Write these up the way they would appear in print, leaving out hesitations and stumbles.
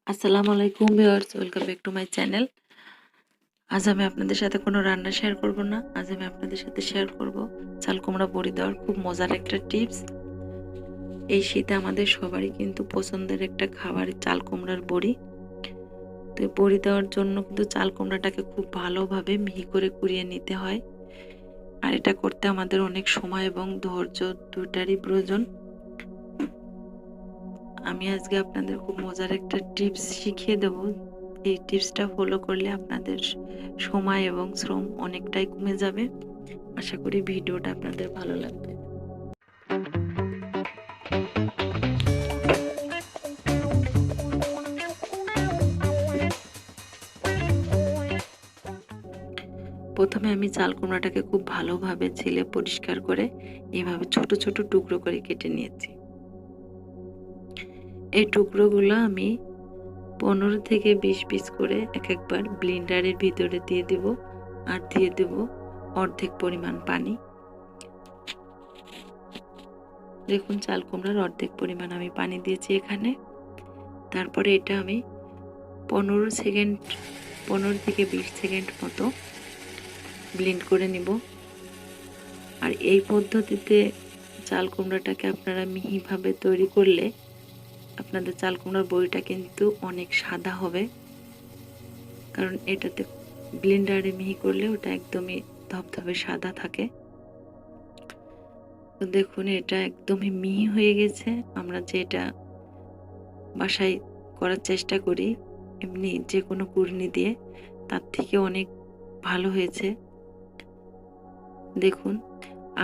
আসসালামু আলাইকুম viewers, welcome back to my channel. আজ আমি আপনাদের সাথে কোনো রান্না শেয়ার করব না। আজ আমি আপনাদের সাথে শেয়ার করব চাল কুমড়া বড়ি দেওয়ার খুব মজার একটা টিপস। এই শীতে আমাদের সবারই কিন্তু পছন্দের একটা খাবার চাল কুমড়ার বড়ি। তো বড়ি দেওয়ার জন্য কিন্তু চাল কুমড়াটাকে খুব ভালোভাবে মিহি করে কুড়িয়ে নিতে হয়। আর এটা করতে আমাদের অনেক সময় এবং ধৈর্য দুটারই প্রয়োজন। আমি আজকে আপনাদের খুব মজার একটা টিপস শিখিয়ে দেব। এই টিপসটা ফলো করলে আপনাদের সময় এবং শ্রম অনেকটাই কমে যাবে। আশা করি ভিডিওটা আপনাদের ভালো লাগবে। প্রথমে আমি চাল কুমড়াটাকে খুব ভালোভাবে ছিলে পরিষ্কার করে এইভাবে ছোট ছোট টুকরো করে কেটে নিয়েছি। এই টুকরোগুলো আমি 15 থেকে 20 পিস করে একবার ব্লেন্ডারের ভিতরে দিয়ে দেব। আর দিয়ে দেব অর্ধেক পরিমাণ পানি। দেখুন, চাল কুমড়ার অর্ধেক পরিমাণ আমি পানি দিয়েছি এখানে। তারপরে এটা আমি 15 থেকে 20 সেকেন্ড মতো ব্লেন্ড করে নিব। আর এই পদ্ধতিতে চাল কুমড়াটাকে আপনারা মিহিভাবে তৈরি করলে আপনাদের চাল কুমড়ার বড়িটা কিন্তু অনেক সাদা হবে, কারণ এটাতে ব্লেন্ডারে মিহি করলে ওটা একদমই ধবধবে সাদা থাকে। তো দেখুন, এটা একদমই মিহি হয়ে গেছে। আমরা যেটা বাসায় করার চেষ্টা করি এমনি যে কোনো কুড়নি দিয়ে, তার থেকে অনেক ভালো হয়েছে। দেখুন,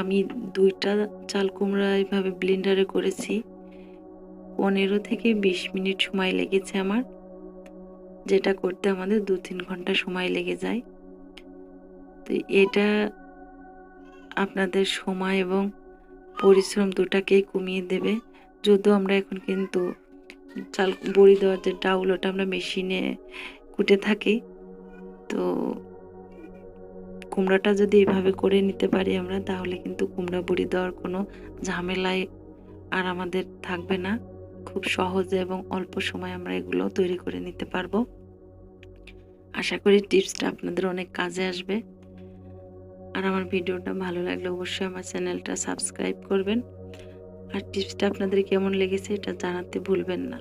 আমি 2টা চাল কুমড়া এইভাবে ব্লেন্ডারে করেছি। 15 থেকে 20 মিনিট সময় লেগেছে আমার, যেটা করতে আমাদের 2-3 ঘন্টা সময় লেগে যায়। তো এটা আপনাদের সময় এবং পরিশ্রম দুটাকেই কমিয়ে দেবে। যদিও আমরা এখন কিন্তু চাল বড়ি দেওয়ার যে ডাউল, ওটা আমরা মেশিনে কুটে থাকি। তো কুমড়াটা যদি এভাবে করে নিতে পারি আমরা, তাহলে কিন্তু কুমড়া বড়ি দেওয়ার কোনো ঝামেলাই আর আমাদের থাকবে না। খুব সহজে এবং অল্প সময় আমরা এগুলো তৈরি করে নিতে পারবো। আশা করি টিপসটা আপনাদের অনেক কাজে আসবে। আর আমার ভিডিওটা ভালো লাগলে অবশ্যই আমার চ্যানেলটা সাবস্ক্রাইব করবেন। আর টিপসটা আপনাদের কেমন লেগেছে এটা জানাতে ভুলবেন না।